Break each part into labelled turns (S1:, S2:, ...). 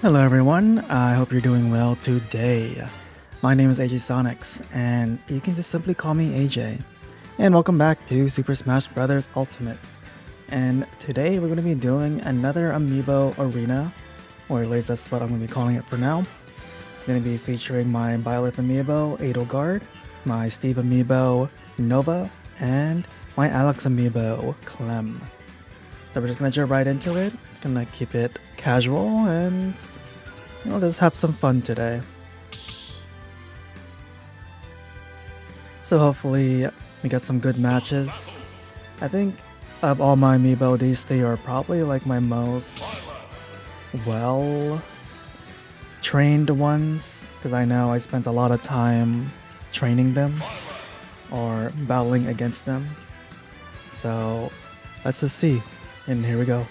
S1: Hello everyone, I hope you're doing well today. My name is AJ Sonics, and you can just simply call me AJ. And welcome back to Super Smash Bros. Ultimate. And today we're going to be doing another amiibo arena, or at least that's what I'm going to be calling it for now. I'm going to be featuring my Byleth amiibo, Edelgard, my Steve amiibo, Nova, and my Alex amiibo, Clem. So we're just going to jump right into it. It's going to keep it casual and let's have some fun today. So hopefully we get some good matches. I think of all my amiibo, these three are probably like my most well trained ones, because I know I spent a lot of time training them or battling against them. So let's just see. And here we go.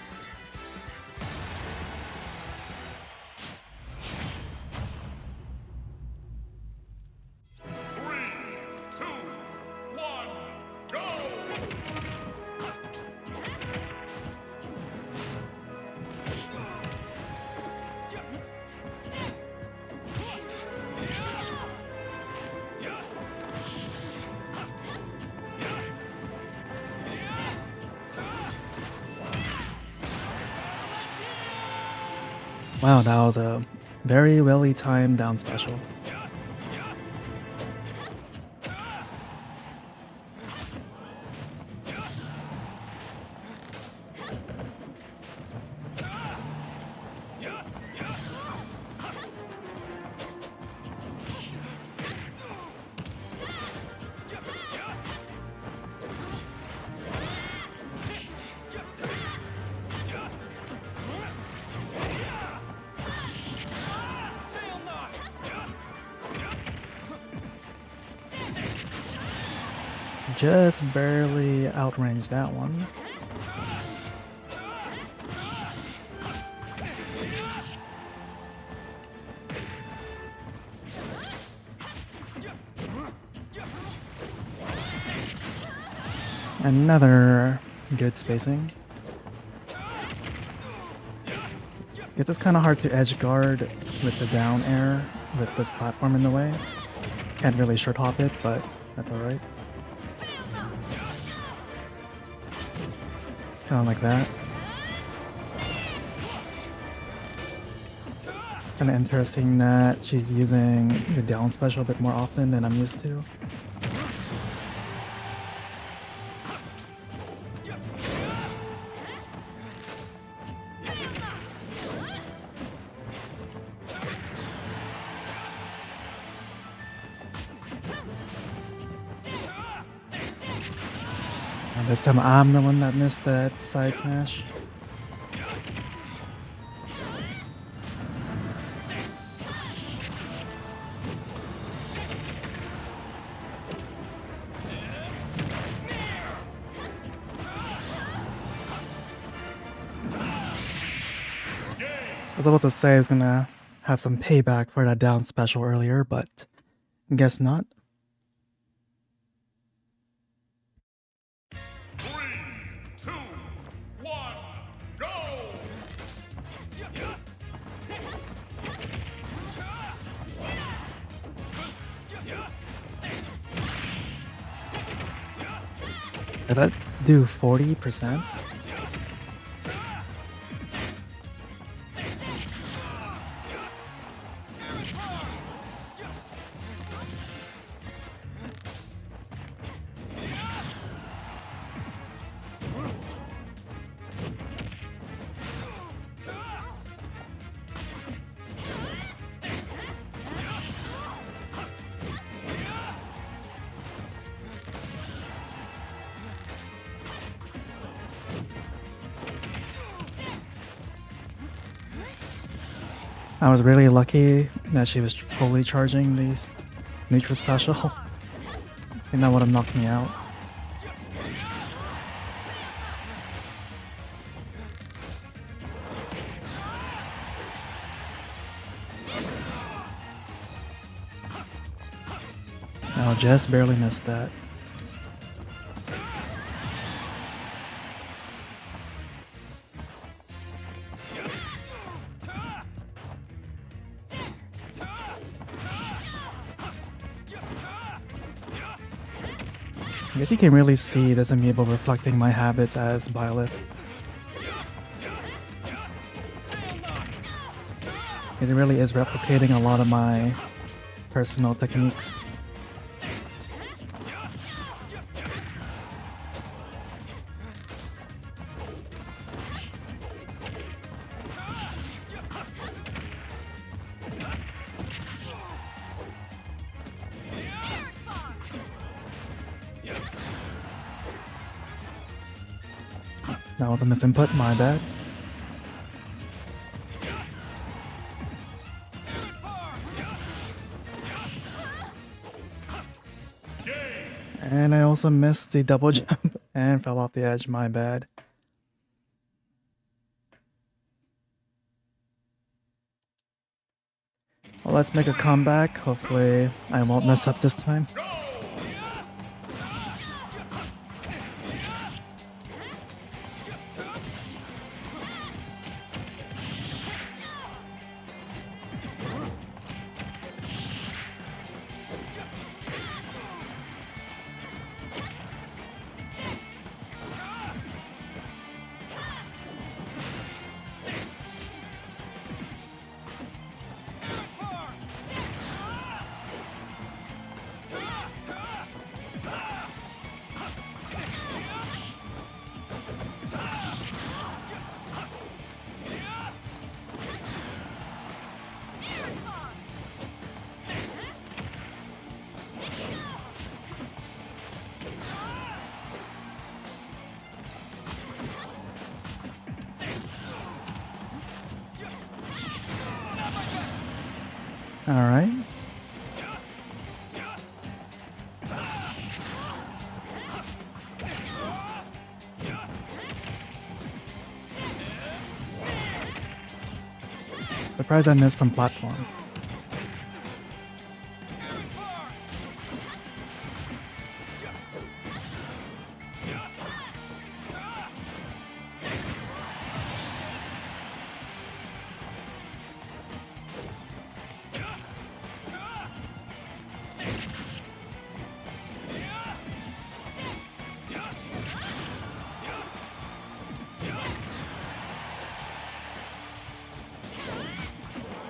S1: Wow, that was a very well timed down special. Just barely outranged that one. Another good spacing. Guess it's kind of hard to edge guard with the down air with this platform in the way. Can't really short hop it, but that's alright. Kind of like that. Kind of interesting that she's using the down special a bit more often than I'm used to. This time I'm the one that missed that side smash. I was about to say I was gonna have some payback for that down special earlier, but guess not. Did that do 40%? I was really lucky that she was fully charging these neutral special. I think that would have knocked me out. I just barely missed that. guess you can really see this amiibo reflecting my habits as Byleth. It really is replicating a lot of my personal techniques. That was a misinput, my bad. And I also missed the double jump and fell off the edge, my bad. Well, let's make a comeback. Hopefully I won't mess up this time. All right. Surprised I missed from platform.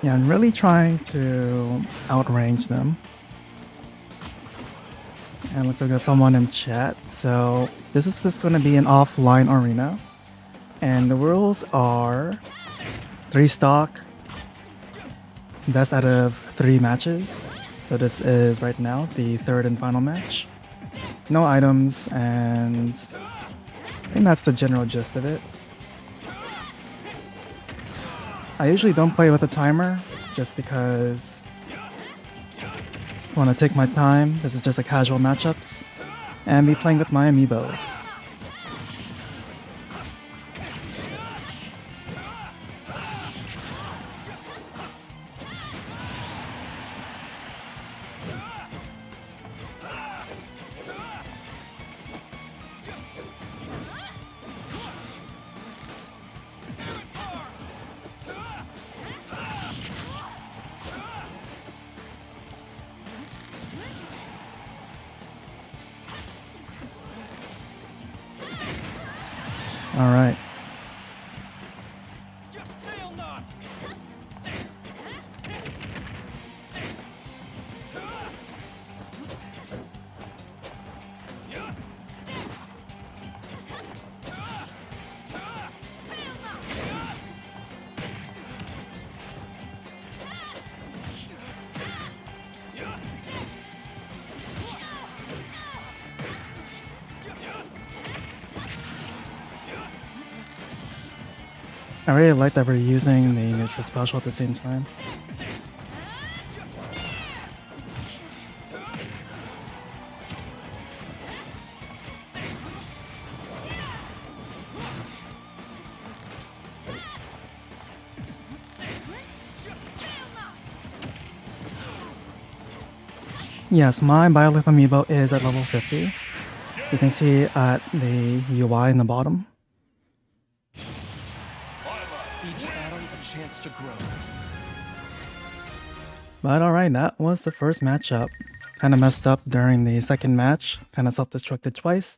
S1: Yeah, I'm really trying to outrange them. And looks like there's someone in chat. So this is just going to be an offline arena. And the rules are 3 stock, best out of 3 matches. So this is right now the 3rd and final match. No items, and I think that's the general gist of it. I usually don't play with a timer just because I want to take my time. This is just a casual matchups and be playing with my amiibos. All right. I really like that we're using the neutral special at the same time. Yes, my Byleth amiibo is at level 50. You can see at the UI in the bottom.
S2: Each battle a chance to grow.
S1: But alright, that was the first matchup. kind of messed up during the second match, kind of self-destructed twice.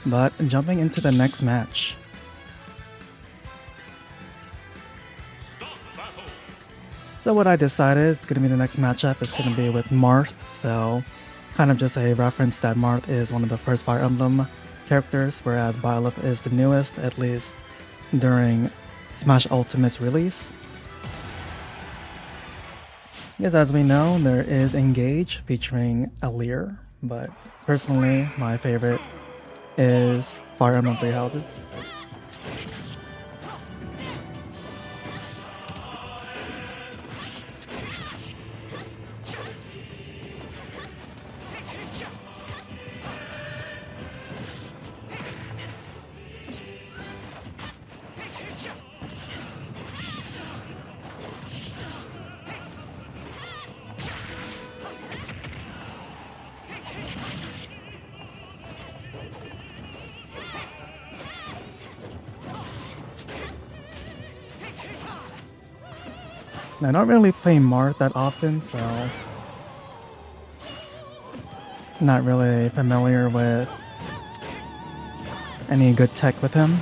S1: But jumping into the next match. So what I decided is going to be the next matchup is going to be with Marth. So kind of just a reference that Marth is one of the first Fire Emblem characters, whereas Byleth is the newest, at least during Smash Ultimate's release. Because as we know, there is Engage featuring Alir, but personally my favorite is Fire Emblem Three Houses. I don't really play Marth that often, so not really familiar with any good tech with him.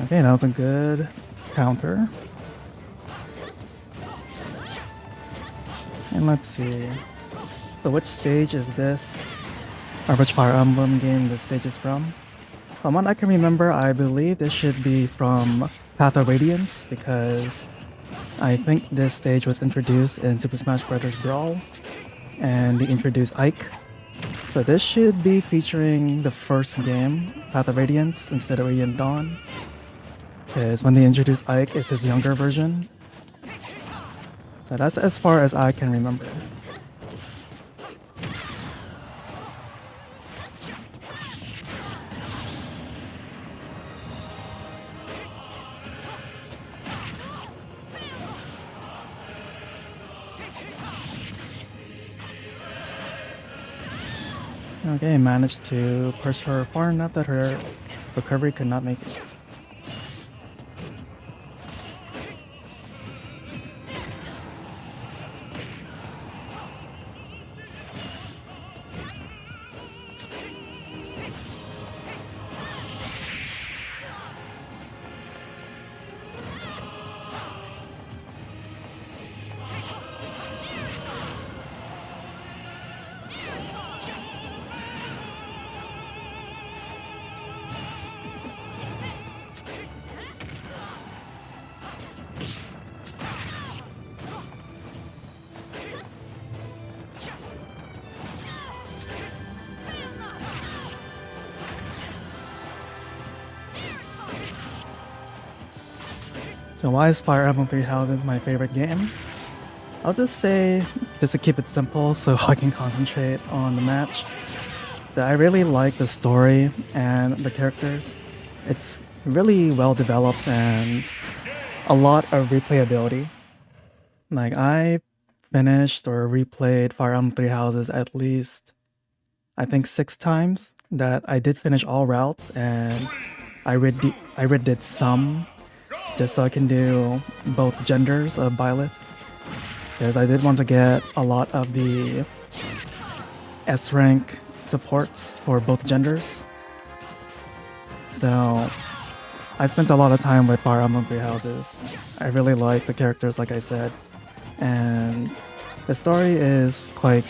S1: Okay, that was a good counter. And let's see. So which stage is this? Or which Fire Emblem game this stage is from? From what I can remember, I believe this should be from Path of Radiance, because I think this stage was introduced in Super Smash Bros. Brawl, and they introduced Ike. So this should be featuring the first game, Path of Radiance, instead of Radiant Dawn. Because when they introduced Ike, it's his younger version. So that's as far as I can remember. Okay, managed to push her far enough that her recovery could not make it. So why is Fire Emblem Three Houses my favorite game? I'll just say, just to keep it simple so I can concentrate on the match, that I really like the story and the characters. It's really well developed and a lot of replayability. Like, I finished or replayed Fire Emblem Three Houses at least, I think 6 times. That I did finish all routes, and I redid some just so I can do both genders of Byleth, because I did want to get a lot of the S rank supports for both genders. So I spent a lot of time with Fire Emblem Three Houses. I really like the characters, like I said, and the story is quite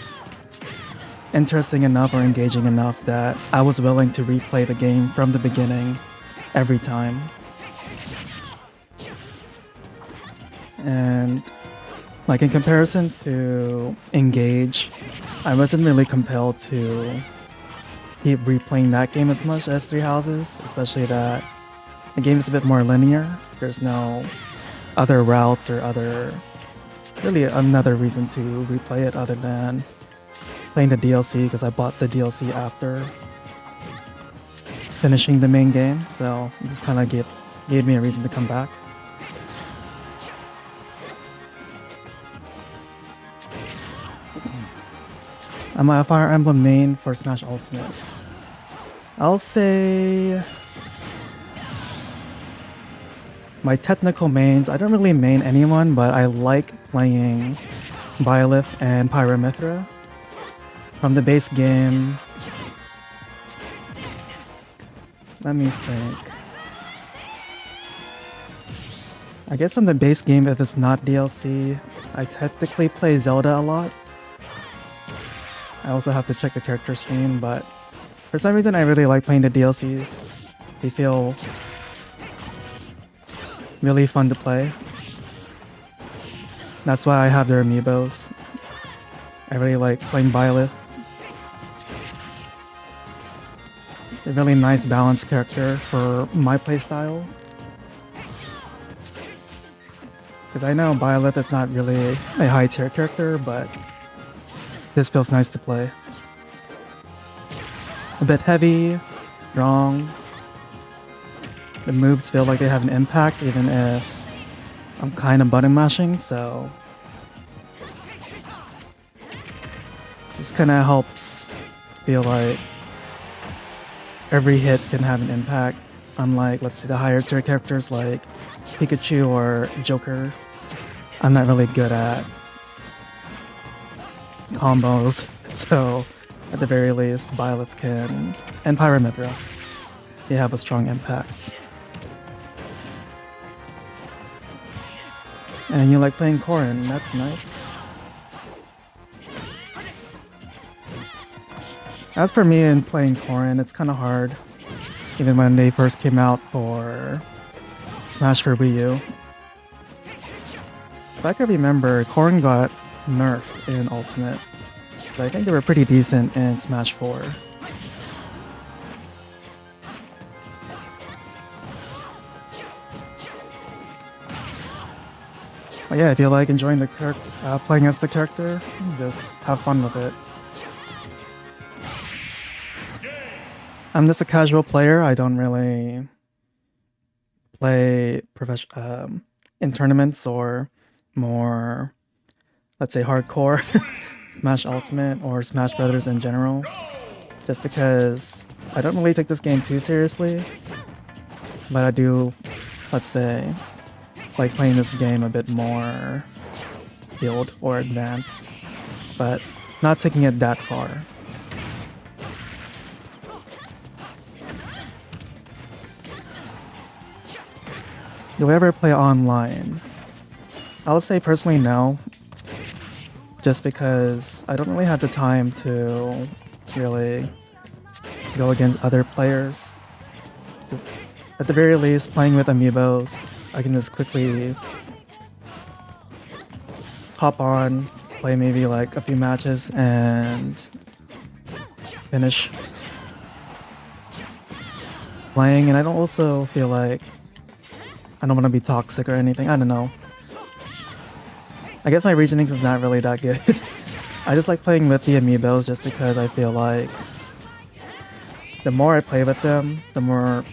S1: interesting enough or engaging enough that I was willing to replay the game from the beginning every time. And like, in comparison to Engage, I wasn't really compelled to keep replaying that game as much as Three Houses, especially that the game is a bit more linear. There's no other routes or really another reason to replay it other than playing the DLC, because I bought the DLC after finishing the main game, so it just kind of gave me a reason to come back. I'm a Fire Emblem main for Smash Ultimate. I'll say my technical mains, I don't really main anyone, but I like playing Byleth and Pyramithra from the base game. Let me think. I guess from the base game, if it's not DLC, I technically play Zelda a lot. I also have to check the character stream, but for some reason I really like playing the DLCs. They feel really fun to play. That's why I have their amiibos. I really like playing Byleth. A really nice balanced character for my playstyle. Because I know Byleth is not really a high tier character, but this feels nice to play. A bit heavy, strong. The moves feel like they have an impact even if I'm kind of button mashing, so this kind of helps feel like every hit can have an impact, unlike, let's say, the higher tier characters like Pikachu or Joker. I'm not really good at combos, so at the very least, Byleth can, and Pyramithra, they have a strong impact. And you like playing Corrin, that's nice. As for me in playing Corrin, it's kind of hard, even when they first came out for Smash for Wii U. If I can remember, Corrin got nerfed in Ultimate, but I think they were pretty decent in Smash 4. But yeah, if you like enjoying the playing as the character, just have fun with it. I'm just a casual player. I don't really play in tournaments or more, let's say, hardcore Smash Ultimate or Smash Brothers in general, just because I don't really take this game too seriously, but I do, let's say, like playing this game a bit more skilled or advanced, but not taking it that far. Do I ever play online? I would say personally no, just because I don't really have the time to really go against other players. At the very least, playing with amiibos, I can just quickly hop on, play maybe like a few matches, and finish playing. And I don't also feel like I don't want to be toxic or anything. I don't know. I guess my reasoning is not really that good. I just like playing with the amiibos just because I feel like the more I play with them, the more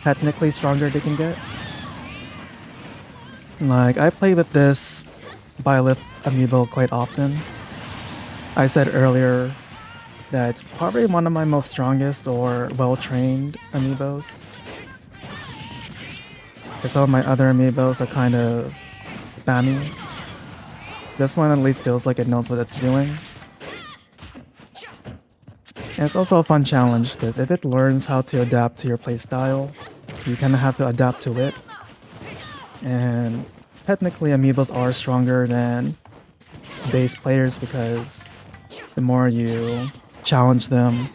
S1: technically stronger they can get. Like, I play with this Byleth amiibo quite often. I said earlier that it's probably one of my most strongest or well-trained amiibos. Because some of my other amiibos are kind of spammy. This one at least feels like it knows what it's doing. And it's also a fun challenge, because if it learns how to adapt to your playstyle, you kind of have to adapt to it. And technically amiibos are stronger than base players, because the more you challenge them,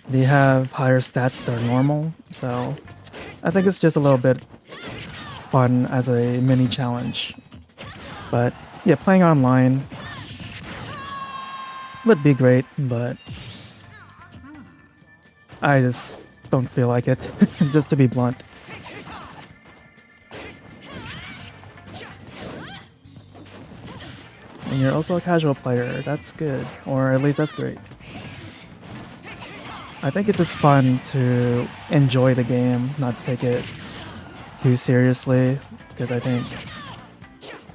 S1: they have higher stats than normal. So I think it's just a little bit fun as a mini challenge. But yeah, playing online would be great, but I just don't feel like it, just to be blunt. And you're also a casual player, that's good, or at least that's great. I think it's just fun to enjoy the game, not take it too seriously, because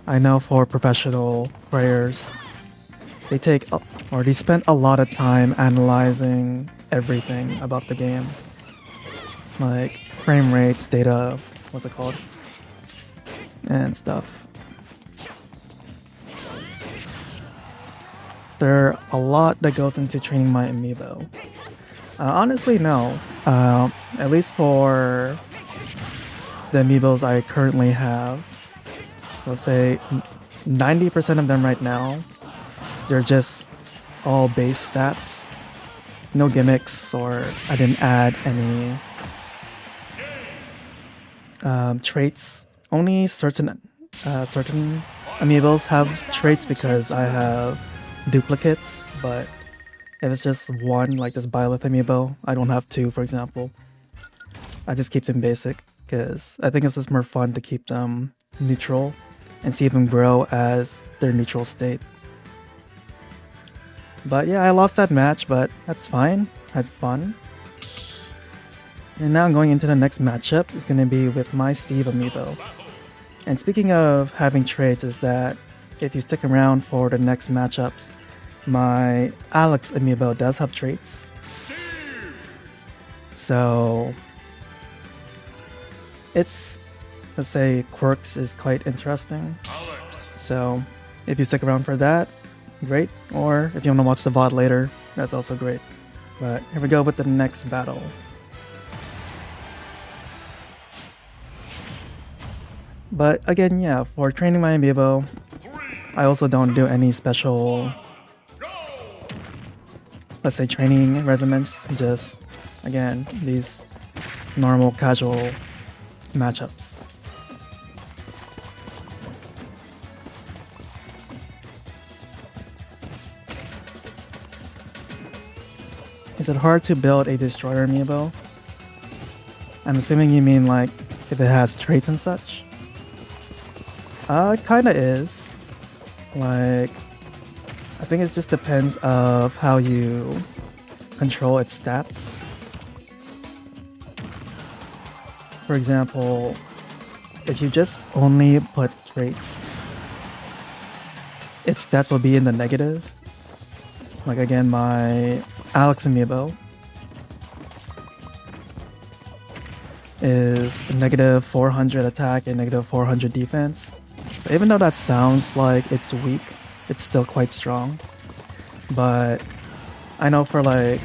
S1: I know for professional players, they they spend a lot of time analyzing everything about the game, like frame rates, data, what's it called, and stuff. There are a lot that goes into training my amiibo. Honestly, no. At least for the amiibos I currently have, let's say 90% of them right now, they're just all base stats. No gimmicks, or I didn't add any traits. Only certain amiibos have traits because I have duplicates, but if it's just one, like this Byleth amiibo, I don't have two, for example. I just keep them basic because I think it's just more fun to keep them neutral and see them grow as their neutral state. But yeah, I lost that match, but that's fine. Had fun. And now I'm going into the next matchup. It's going to be with my Steve amiibo. And speaking of having traits, is that if you stick around for the next matchups, my Alex amiibo does have traits. So it's, let's say, quirks is quite interesting. So if you stick around for that, great. Or if you want to watch the VOD later, that's also great. But here we go with the next battle. But again, yeah, for training my amiibo, I also don't do any special, let's say, training regimens. Just, again, these normal casual matchups. Is it hard to build a destroyer amiibo? I'm assuming you mean like if it has traits and such? It kinda is. Like, I think it just depends of how you control its stats. For example, if you just only put traits, its stats will be in the negative. Like again, my Alex amiibo is negative 400 attack and negative 400 defense. But even though that sounds like it's weak, it's still quite strong. But I know for like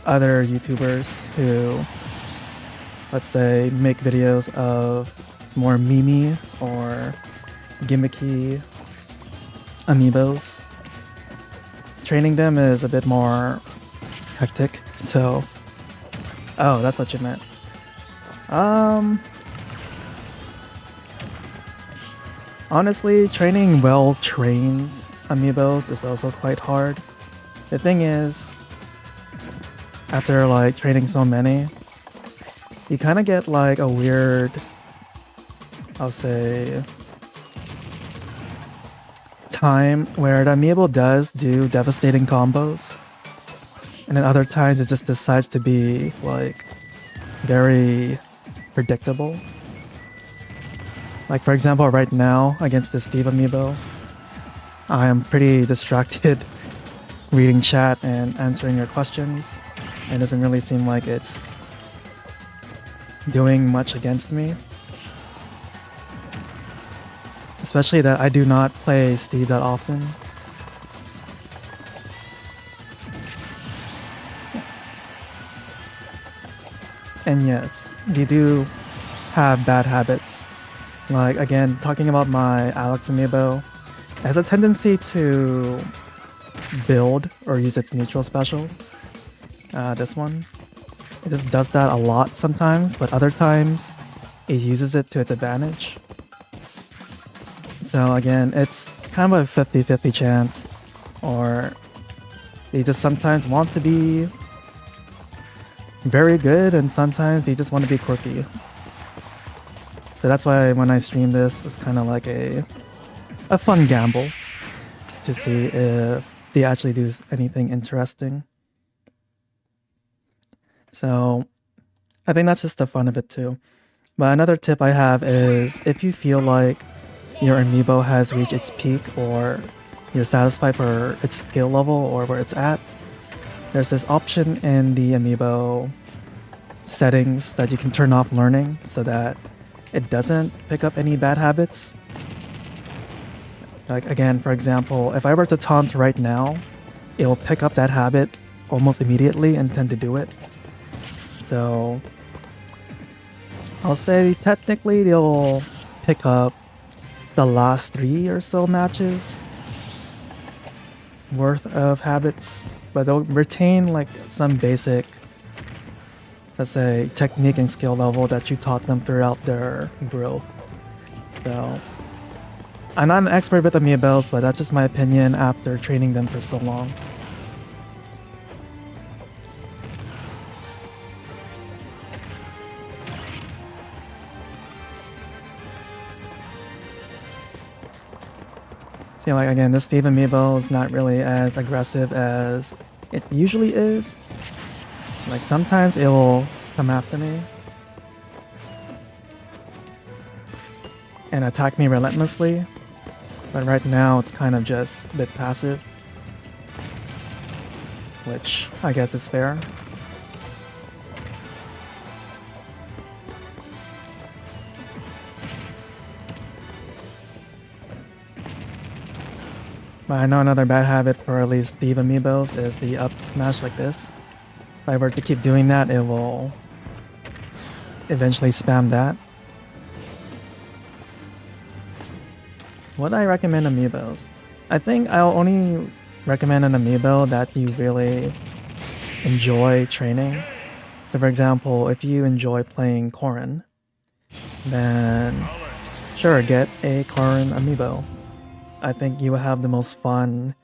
S1: other YouTubers who, let's say, make videos of more meme or gimmicky amiibos, training them is a bit more hectic. So, oh, that's what you meant. Honestly, training well-trained amiibos is also quite hard. The thing is, after like training so many, you kind of get like a weird, I'll say, time where the amiibo does do devastating combos, and then other times it just decides to be like very predictable. Like for example, right now against the Steve amiibo, I am pretty distracted reading chat and answering your questions, and it doesn't really seem like it's doing much against me. Especially that I do not play Steve that often. And yes, you do have bad habits. Like again, talking about my Alex amiibo, it has a tendency to build or use its neutral special. This one, it just does that a lot sometimes, but other times it uses it to its advantage. So again, it's kind of a 50-50 chance, or they just sometimes want to be very good and sometimes they just want to be quirky. So that's why when I stream this, it's kind of like a fun gamble to see if they actually do anything interesting. So I think that's just the fun of it too. But another tip I have is if you feel like your amiibo has reached its peak or you're satisfied for its skill level or where it's at, there's this option in the amiibo settings that you can turn off learning so that it doesn't pick up any bad habits. Like again, for example, if I were to taunt right now, it will pick up that habit almost immediately and tend to do it. So I'll say technically they'll pick up the last 3 or so matches worth of habits, but they'll retain like some basic, let's say, technique and skill level that you taught them throughout their growth. So I'm not an expert with amiibos, but that's just my opinion after training them for so long. See, like again, this Steve amiibo is not really as aggressive as it usually is. Like sometimes it will come after me and attack me relentlessly, but right now it's kind of just a bit passive, which I guess is fair. But I know another bad habit for at least Steve amiibos is the up smash like this. If I were to keep doing that, it will eventually spam that. Would I recommend amiibos? I think I'll only recommend an amiibo that you really enjoy training. So for example, if you enjoy playing Corrin, then sure, get a Corrin amiibo. I think you will have the most fun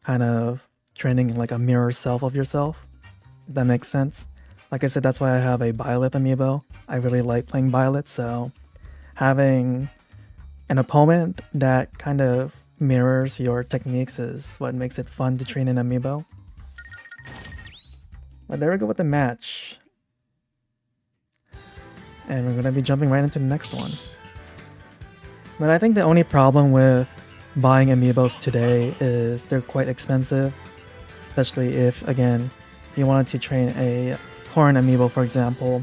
S1: kind of training like a mirror self of yourself. If that makes sense. Like I said, that's why I have a Byleth amiibo. I really like playing Byleth, so having an opponent that kind of mirrors your techniques is what makes it fun to train an amiibo. But there we go with the match. And we're going to be jumping right into the next one. But I think the only problem with buying amiibos today is they're quite expensive, especially if, again, you wanted to train a Corrin amiibo, for example.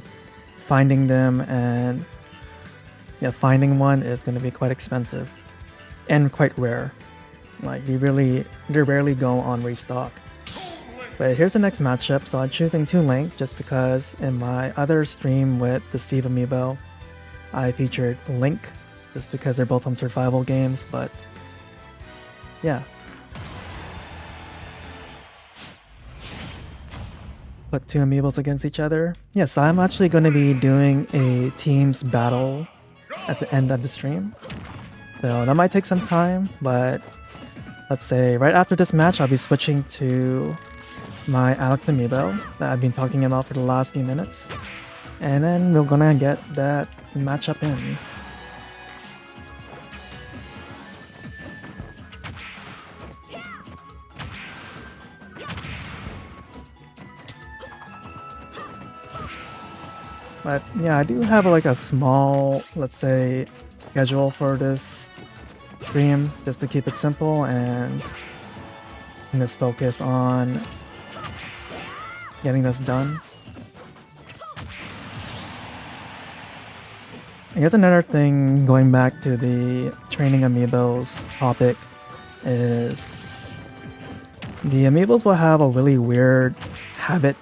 S1: Finding them and finding one is going to be quite expensive and quite rare. Like they rarely go on restock. But here's the next matchup. So I'm choosing Toon Link just because in my other stream with the Steve amiibo, I featured Link just because they're both from survival games, but yeah. Put two amiibos against each other. Yes, I'm actually going to be doing a teams battle at the end of the stream. So that might take some time, but let's say right after this match, I'll be switching to my Alex amiibo that I've been talking about for the last few minutes. And then we're gonna get that matchup in. But yeah, I do have like a small, let's say, schedule for this stream just to keep it simple and just focus on getting this done. I guess another thing, going back to the training amiibos topic, is the amiibos will have a really weird habit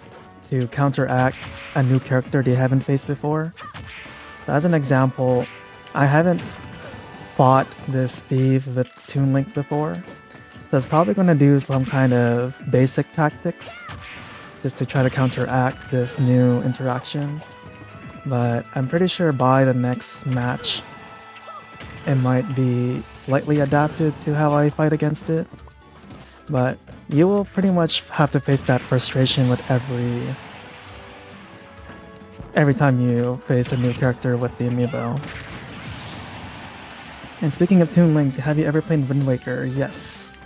S1: to counteract a new character they haven't faced before. So as an example, I haven't fought this Steve with Toon Link before, so it's probably going to do some kind of basic tactics just to try to counteract this new interaction. But I'm pretty sure by the next match, it might be slightly adapted to how I fight against it. But you will pretty much have to face that frustration with every time you face a new character with the amiibo. And speaking of Toon Link, have you ever played Wind Waker? Yes,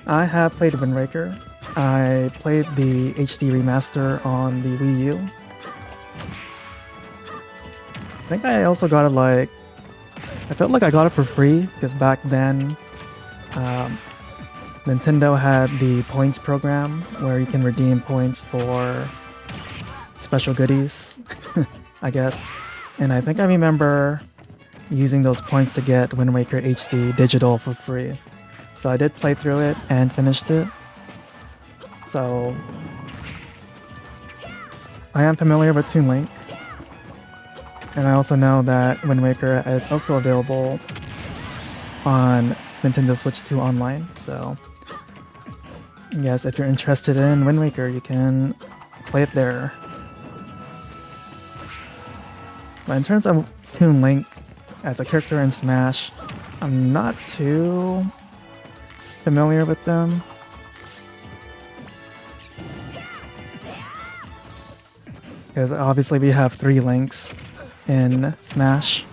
S1: I have played Wind Waker. I played the HD remaster on the Wii U. I think I also got it I felt like I got it for free because back then, Nintendo had the points program where you can redeem points for special goodies, I guess. And I think I remember using those points to get Wind Waker HD digital for free. So I did play through it and finished it. So I am familiar with Toon Link. And I also know that Wind Waker is also available on Nintendo Switch 2 online. So yes, if you're interested in Wind Waker, you can play it there. But in terms of Toon Link as a character in Smash, I'm not too familiar with them. Because obviously we have 3 Links in Smash.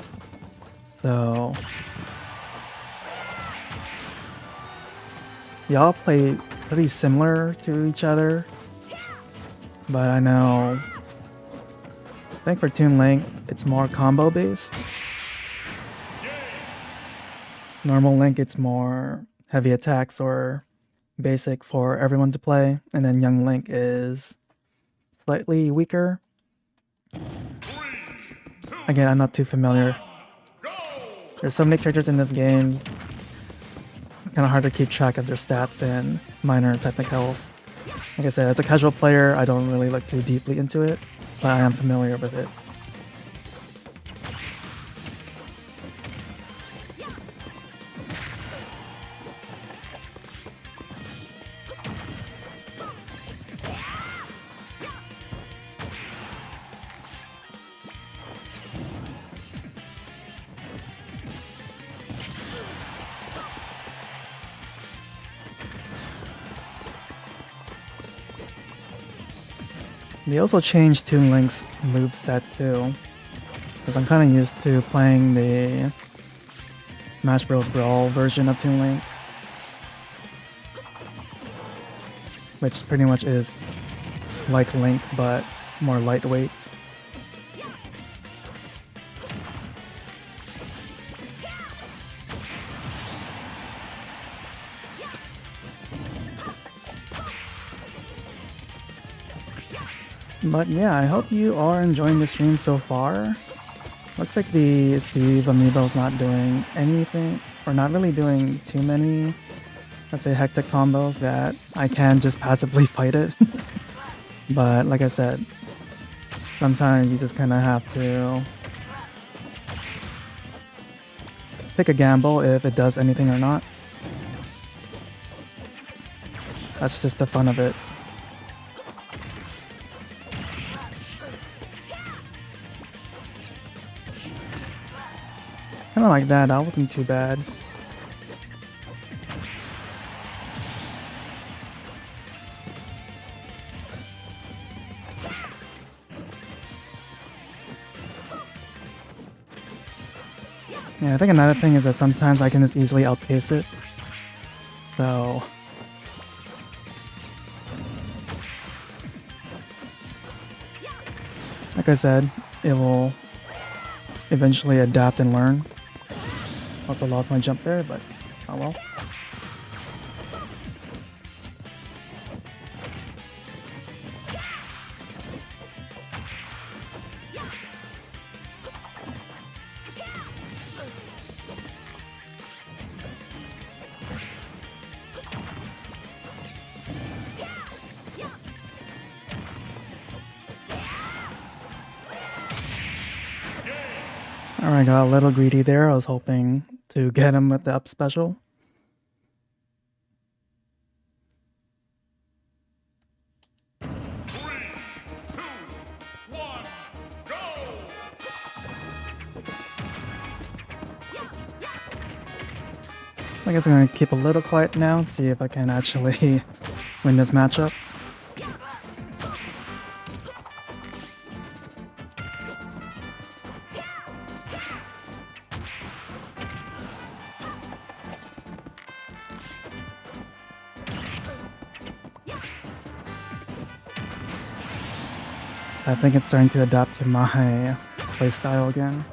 S1: So y'all play pretty similar to each other. But I know, I think for Toon Link, it's more combo based. Normal Link, it's more heavy attacks or basic for everyone to play. And then Young Link is slightly weaker. Again, I'm not too familiar. There's so many characters in this game. Kind of hard to keep track of their stats and minor technicals. Like I said, as a casual player, I don't really look too deeply into it, but I am familiar with it. They also changed Toon Link's moveset too, because I'm kind of used to playing the Smash Bros. Brawl version of Toon Link, which pretty much is like Link but more lightweight. But yeah, I hope you are enjoying the stream so far. Looks like the Steve amiibo's not doing anything, or not really doing too many, let's say, hectic combos that I can just passively fight it. But like I said, sometimes you just kind of have to take a gamble if it does anything or not. That's just the fun of it. Kinda like that, that wasn't too bad. Yeah, I think another thing is that sometimes I can just easily outpace it. So like I said, it will eventually adapt and learn. Also lost my jump there, but oh well. Alright, got a little greedy there. I was hoping to get him with the up special. I guess I'm gonna keep a little quiet now and see if I can actually win this matchup. I think it's starting to adapt to my playstyle again.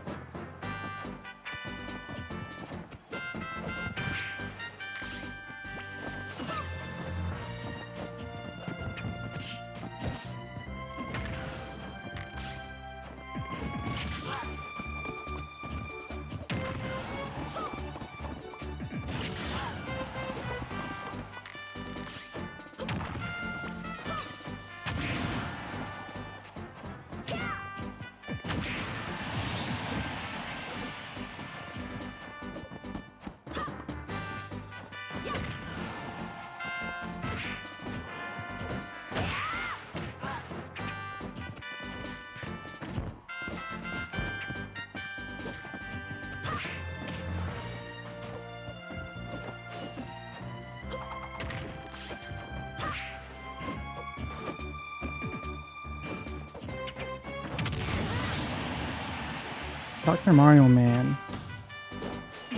S1: Dr. Mario Man.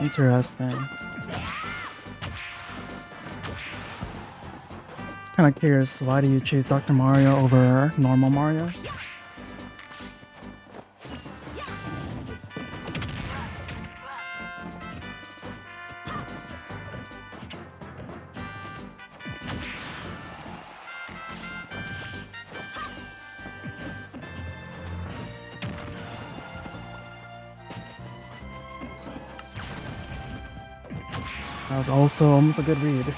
S1: Interesting. Kind of curious, why do you choose Dr. Mario over normal Mario? That was also almost a good read.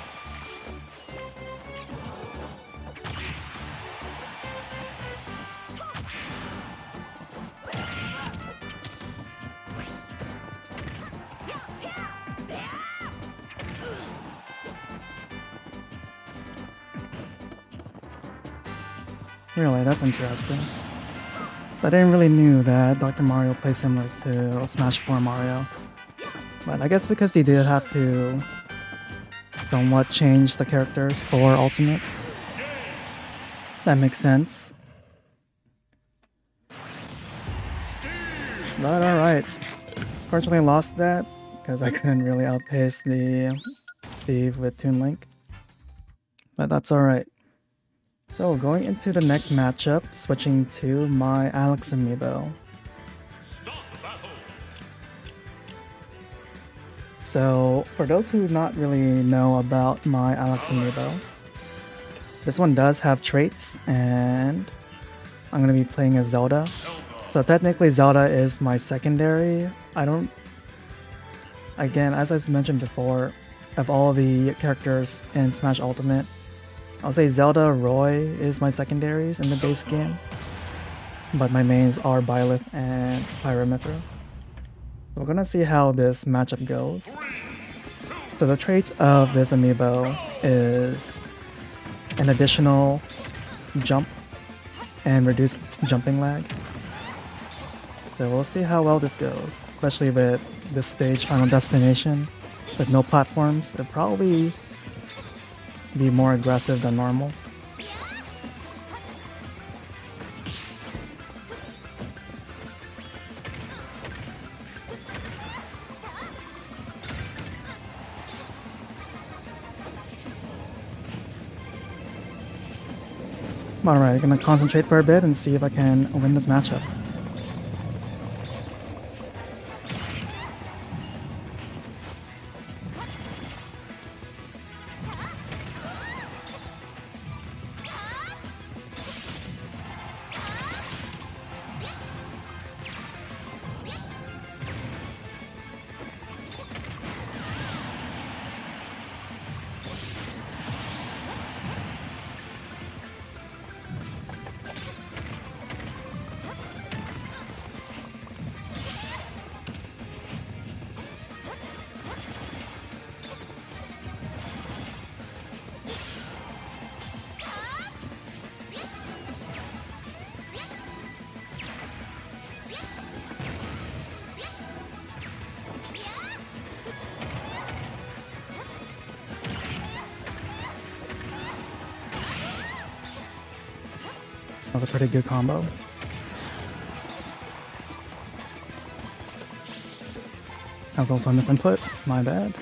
S1: Really, that's interesting. I didn't really knew that Dr. Mario plays similar to Smash 4 Mario. But I guess because they did have to somewhat change the characters for Ultimate. That makes sense. But alright. Fortunately lost that because I couldn't really outpace the Thief with Toon Link. But that's alright. So going into the next matchup, switching to my Alex amiibo. So for those who not really know about my Alex amiibo, this one does have traits and I'm going to be playing as Zelda. So technically Zelda is my secondary. Again, as I mentioned before, of all the characters in Smash Ultimate, I'll say Zelda, Roy is my secondaries in the base game, but my mains are Byleth and Pyramithra. So we're gonna see how this matchup goes. So the traits of this amiibo is an additional jump and reduced jumping lag. So we'll see how well this goes, especially with this stage Final Destination with no platforms. It'll probably be more aggressive than normal. Alright, gonna concentrate for a bit and see if I can win this matchup. That was a pretty good combo. That was also a misinput, my bad.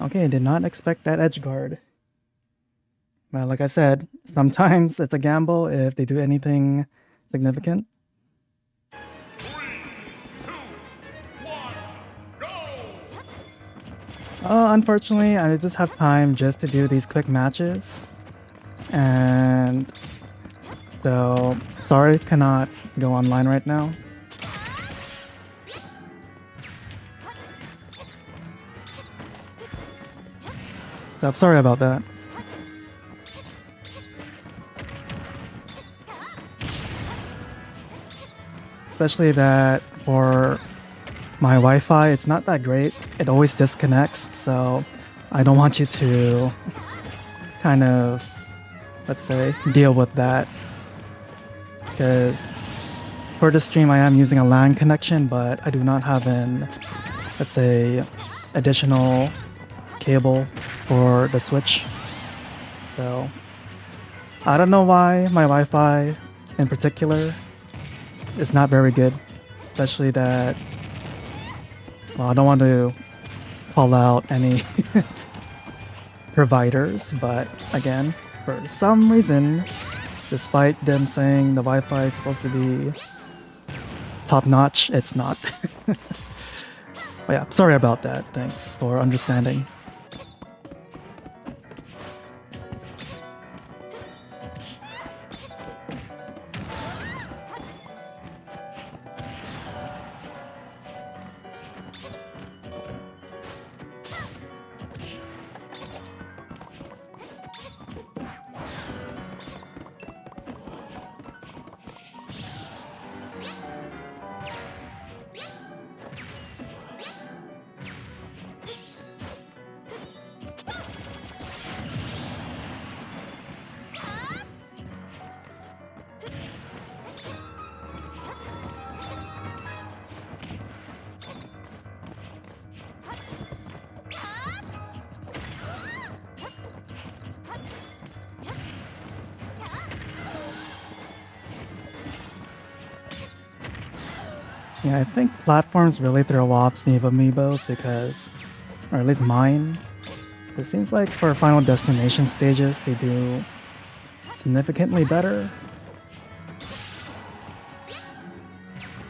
S1: Okay, did not expect that edge guard. Well, like I said, sometimes it's a gamble if they do anything significant.
S2: 3, 2, 1, go!
S1: Unfortunately, I just have time just to do these quick matches. And so, sorry, cannot go online right now. So I'm sorry about that. Especially that for my Wi-Fi, it's not that great. It always disconnects, so I don't want you to kind of, let's say, deal with that. Because for this stream, I am using a LAN connection, but I do not have an, let's say, additional cable for the Switch. So I don't know why my Wi-Fi in particular is not very good, especially that, well, I don't want to call out any providers, but again, for some reason, despite them saying the Wi-Fi is supposed to be top-notch, it's not. But yeah, sorry about that. Thanks for understanding. Yeah, I think platforms really throw off Sneeve amiibos because, or at least mine, it seems like for Final Destination stages they do significantly better.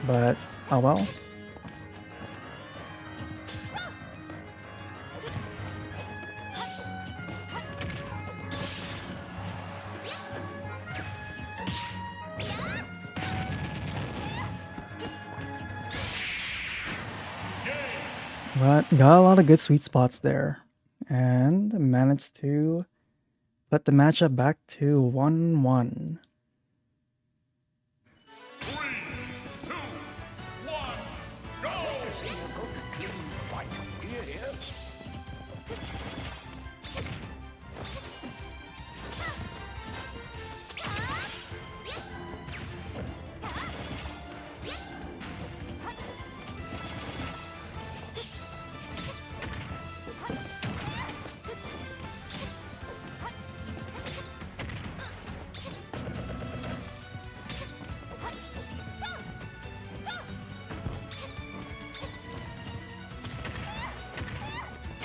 S1: But, oh well. But got a lot of good sweet spots there. And managed to put the matchup back to 1-1.
S2: 3, 2, 1, go!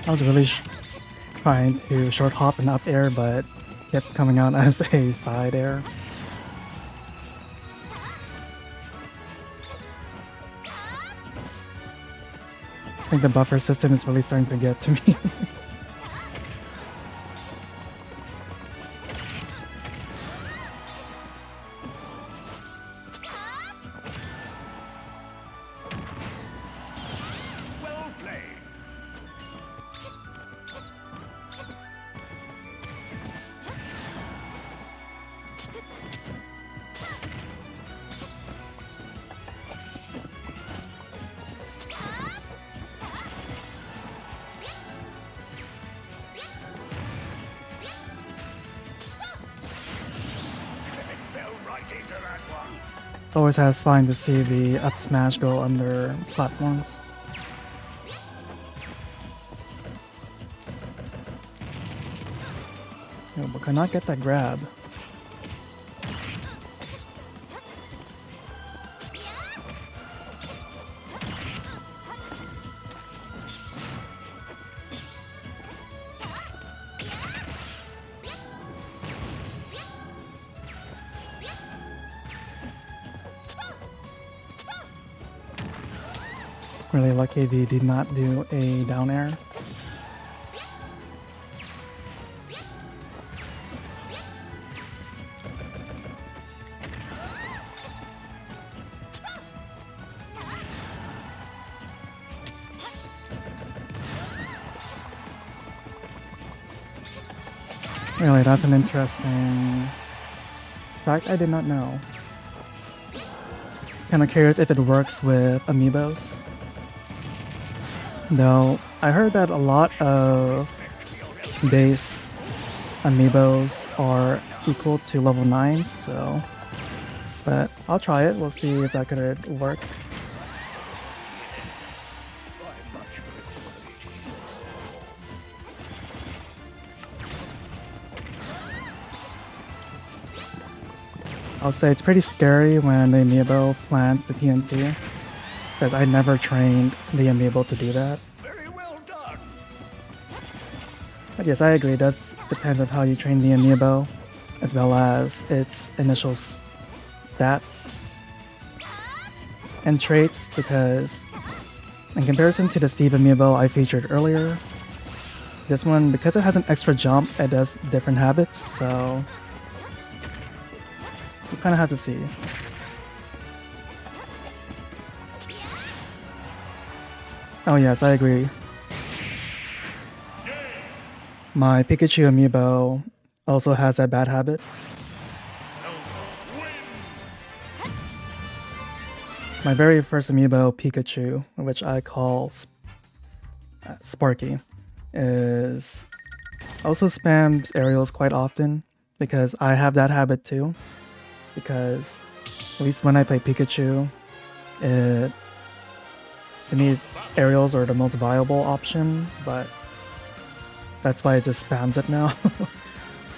S1: I was really trying to short hop and up air, but kept coming out as a side air. I think the buffer system is really starting to get to me.
S2: Well played. Fell right into that one.
S1: It's always satisfying to see the up smash go under platforms. Yo, but cannot get that grab. Really lucky they did not do a down air. Really, that's an interesting fact I did not know. Kind of curious if it works with amiibos. Though, I heard that a lot of base amiibos are equal to level 9s, so... But I'll try it, we'll see if that could work. I'll say it's pretty scary when the amiibo plants the TNT, because I never trained the amiibo to do that.
S2: Very well done.
S1: But yes, I agree, it does depend on how you train the amiibo, as well as its initial stats and traits, because in comparison to the Steve amiibo I featured earlier, this one, because it has an extra jump, it does different habits, so you kind of have to see. Oh yes, I agree. My Pikachu amiibo also has that bad habit. My very first amiibo, Pikachu, which I call Sparky, is also spams aerials quite often, because I have that habit too. Because at least when I play Pikachu, to me aerials are the most viable option, but that's why it just spams it now.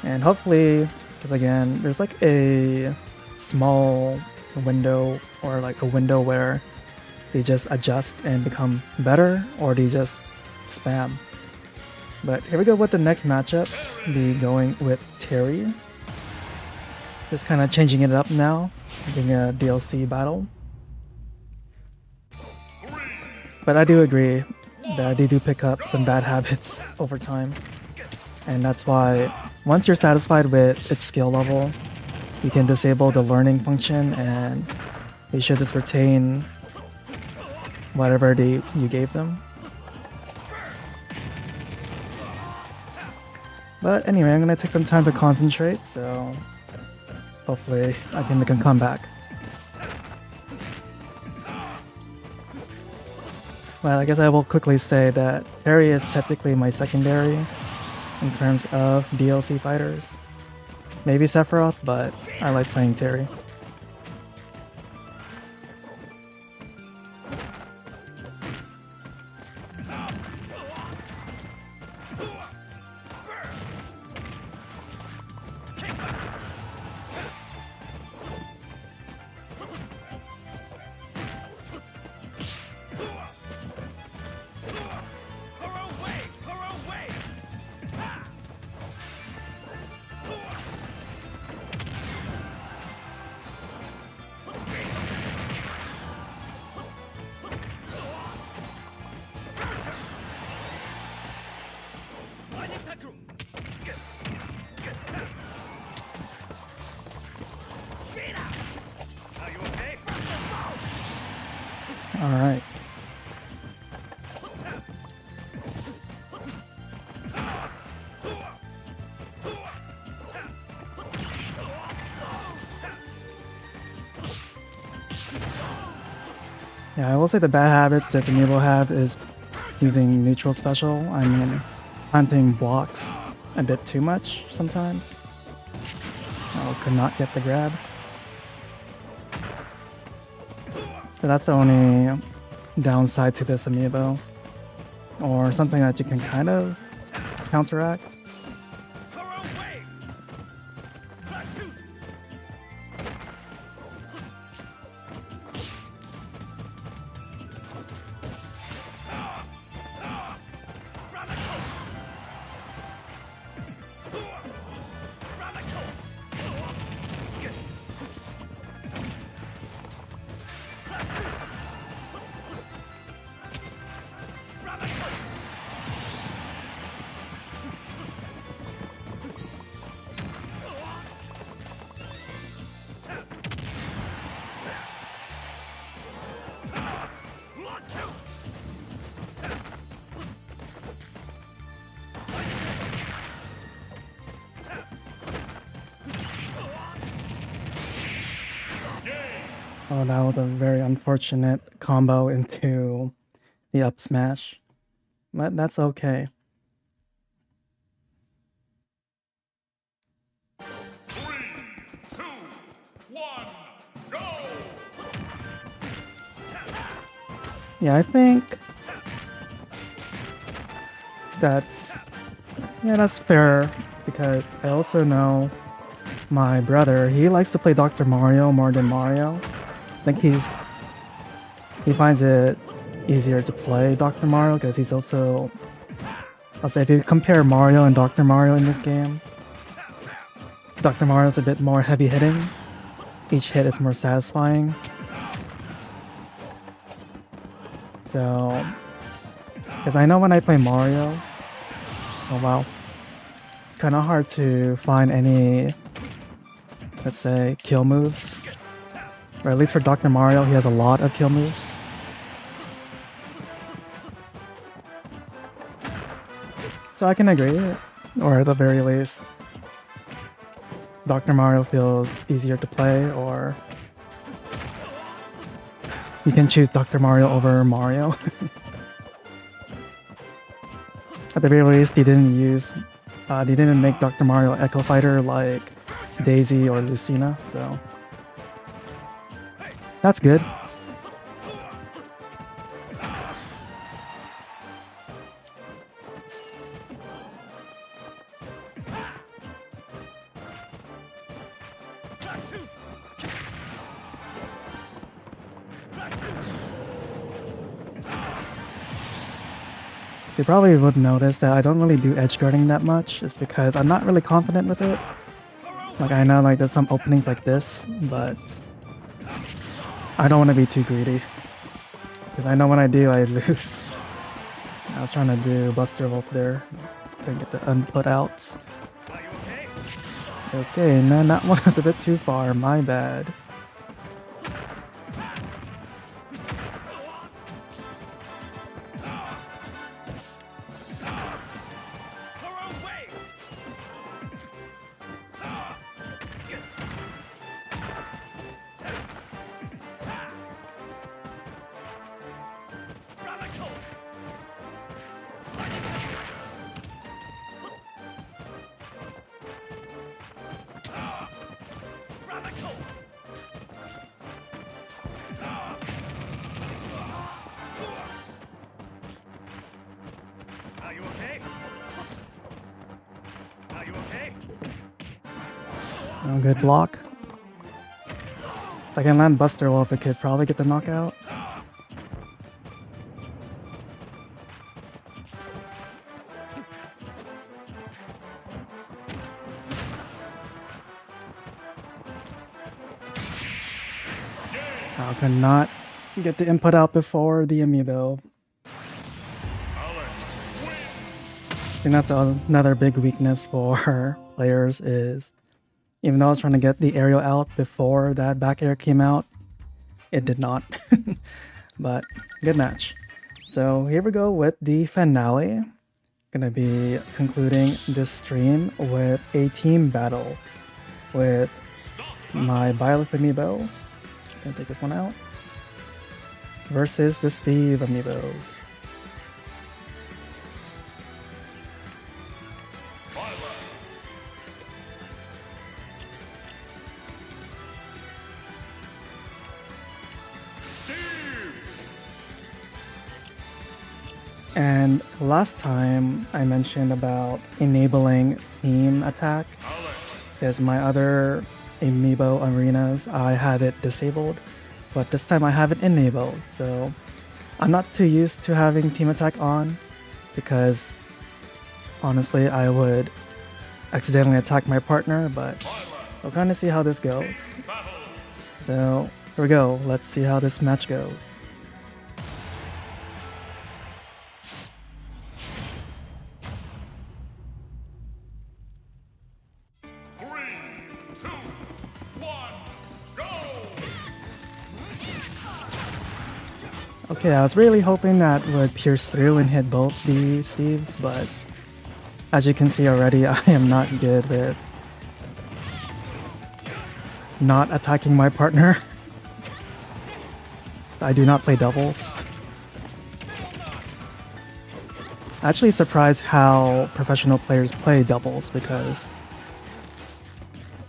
S1: And hopefully, because again, there's like a small window, or like a window where they just adjust and become better, or they just spam. But here we go with the next matchup, be going with Terry. Just kind of changing it up now, having a DLC battle. But I do agree that they do pick up some bad habits over time. And that's why once you're satisfied with its skill level, you can disable the learning function and they should just retain whatever you gave them. But anyway, I'm gonna take some time to concentrate, so hopefully I can make a comeback. Well, I guess I will quickly say that Terry is technically my secondary in terms of DLC fighters. Maybe Sephiroth, but I like playing Terry. Alright. Yeah, I will say the bad habits that amiibo have is using neutral special. I mean, hunting blocks a bit too much sometimes. I could not get the grab. But that's the only downside to this amiibo, or something that you can kind of counteract. Oh, that was a very unfortunate combo into the up smash. But that's okay.
S2: Three, two, one, go!
S1: Yeah, I think that's fair because I also know my brother, he likes to play Dr. Mario more than Mario. I think he finds it easier to play Dr. Mario because he's also, I'll say if you compare Mario and Dr. Mario in this game, Dr. Mario's a bit more heavy hitting. Each hit is more satisfying. So, because I know when I play Mario, oh wow, it's kind of hard to find any, let's say, kill moves. Or at least for Dr. Mario, he has a lot of kill moves. So I can agree, or at the very least, Dr. Mario feels easier to play, or you can choose Dr. Mario over Mario. At the very least, they didn't make Dr. Mario Echo Fighter like Daisy or Lucina, so that's good. You probably would notice that I don't really do edge guarding that much. It's because I'm not really confident with it. Like I know like there's some openings like this, but I don't want to be too greedy. Because I know when I do, I lose. I was trying to do Buster Wolf there. Couldn't get the input out. Okay, and then that one was a bit too far, my bad.
S2: Are you okay? Are you okay?
S1: Oh, good block. If I can land Buster Wolf, it could probably get the knockout. I could not get the input out before the amiibo. I think that's another big weakness for players is, even though I was trying to get the aerial out before that back air came out, it did not. But good match. So here we go with the finale. Gonna be concluding this stream with a team battle with my Byleth amiibo. Gonna take this one out. Versus the Steve amiibos. And last time I mentioned about enabling team attack, because my other amiibo arenas I had it disabled, but this time I have it enabled. So I'm not too used to having team attack on, because honestly I would accidentally attack my partner, but we'll kind of see how this goes. So here we go, let's see how this match goes. Okay, I was really hoping that would pierce through and hit both the Steves, but as you can see already, I am not good with not attacking my partner. I do not play doubles. Actually surprised how professional players play doubles, because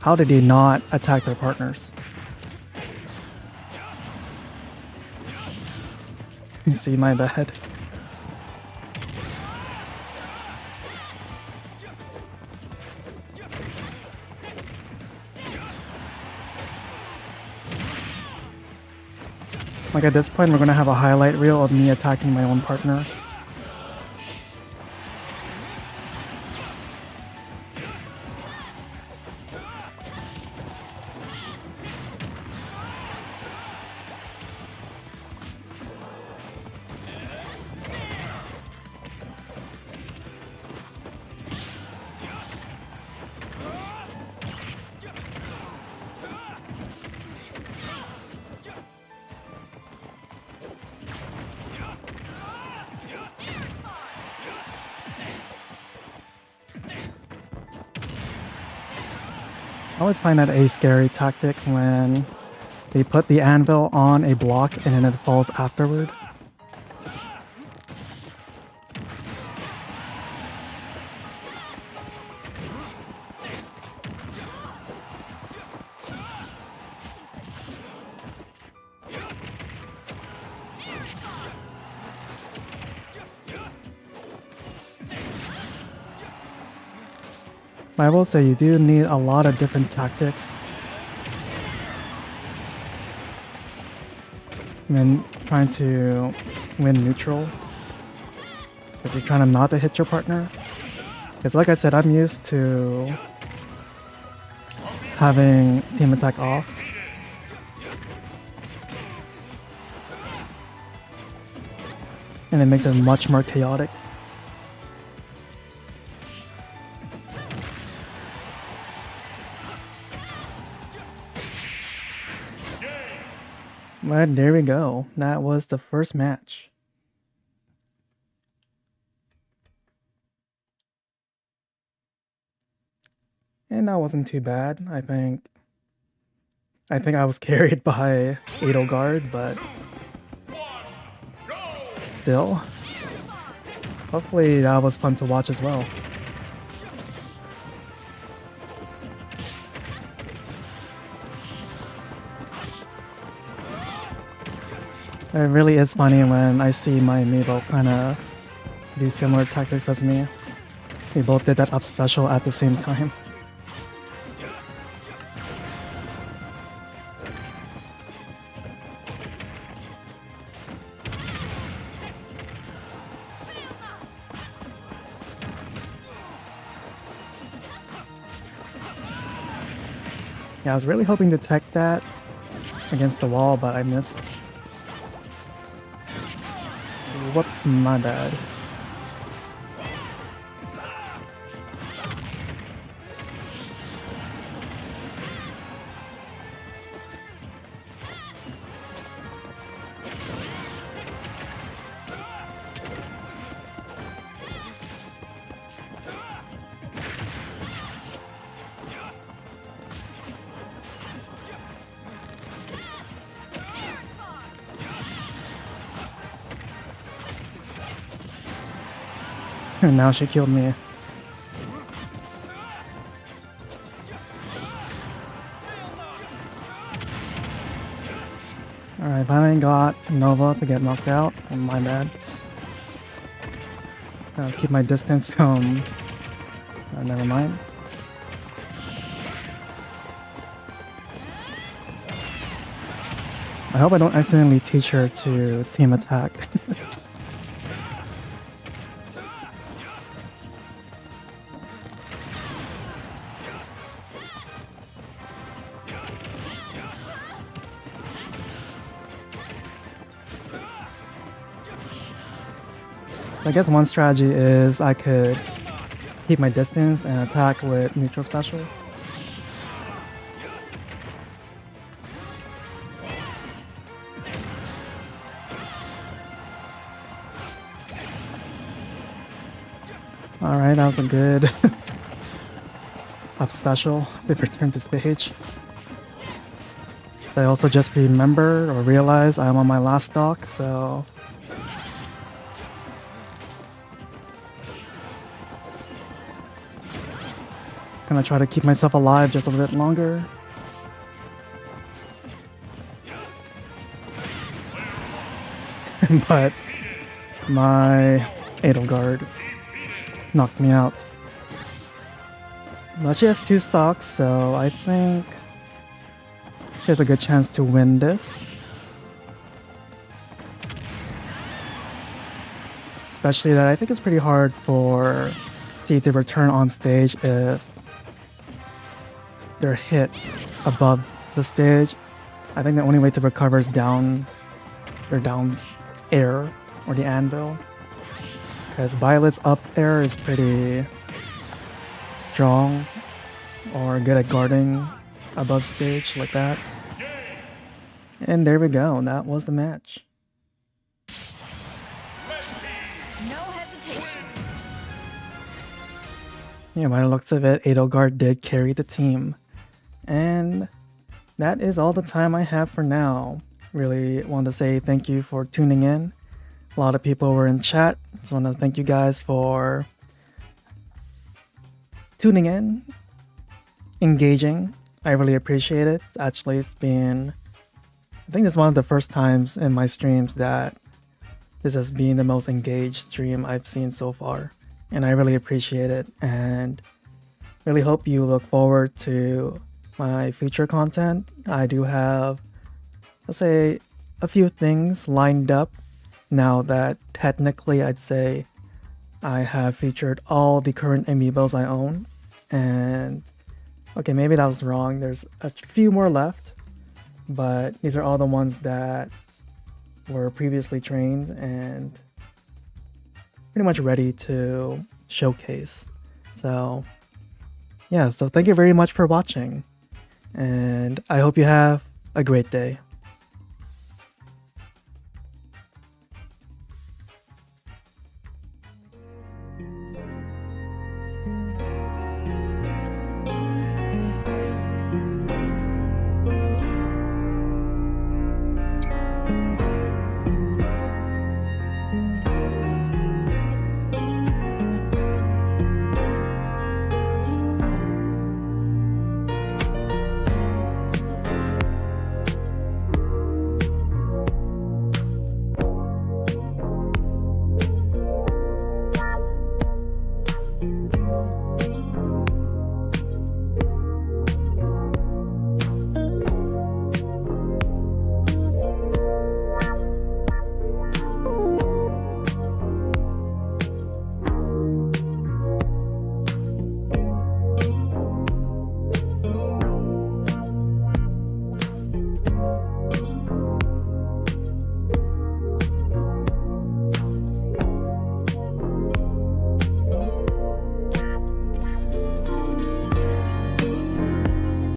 S1: how did they not attack their partners? You see, my bad. Like at this point, we're gonna have a highlight reel of me attacking my own partner. I always find that a scary tactic when they put the anvil on a block and then it falls afterward. I will say you do need a lot of different tactics when trying to win neutral, because you're trying to not to hit your partner. Because like I said, I'm used to having team attack off. And it makes it much more chaotic. But there we go. That was the first match. And that wasn't too bad. I think I was carried by Edelgard, but still. Hopefully that was fun to watch as well. It really is funny when I see my amiibo kind of do similar tactics as me. We both did that up special at the same time. Yeah, I was really hoping to tech that against the wall, but I missed. Whoops, my bad. And now she killed me. Alright, finally got Nova to get knocked out. My bad. I'll keep my distance from... never mind. I hope I don't accidentally teach her to team attack. I guess one strategy is I could keep my distance and attack with neutral special. Alright, that was a good up special. They've returned to stage. I also just remember or realize I'm on my last stock, so gonna try to keep myself alive just a bit longer. But my Edelgard knocked me out. But she has 2 stocks, so I think she has a good chance to win this. Especially that I think it's pretty hard for Steve to return on stage if they're hit above the stage. I think the only way to recover is down their down's air or the anvil. Because Byleth's up air is pretty strong or good at guarding above stage like that. And there we go, that was the match.
S3: No hesitation.
S1: Yeah, by the looks of it, Edelgard did carry the team. And that is all the time I have for now. Really want to say thank you for tuning in. A lot of people were in chat. Just want to thank you guys for tuning in, engaging. I really appreciate it. Actually, I think this is one of the first times in my streams that this has been the most engaged stream I've seen so far. And I really appreciate it. And really hope you look forward to my future content. I do have, let's say, a few things lined up now that technically I'd say I have featured all the current amiibos I own. And okay, maybe that was wrong. There's a few more left, but these are all the ones that were previously trained and pretty much ready to showcase. So yeah, so thank you very much for watching, and I hope you have a great day.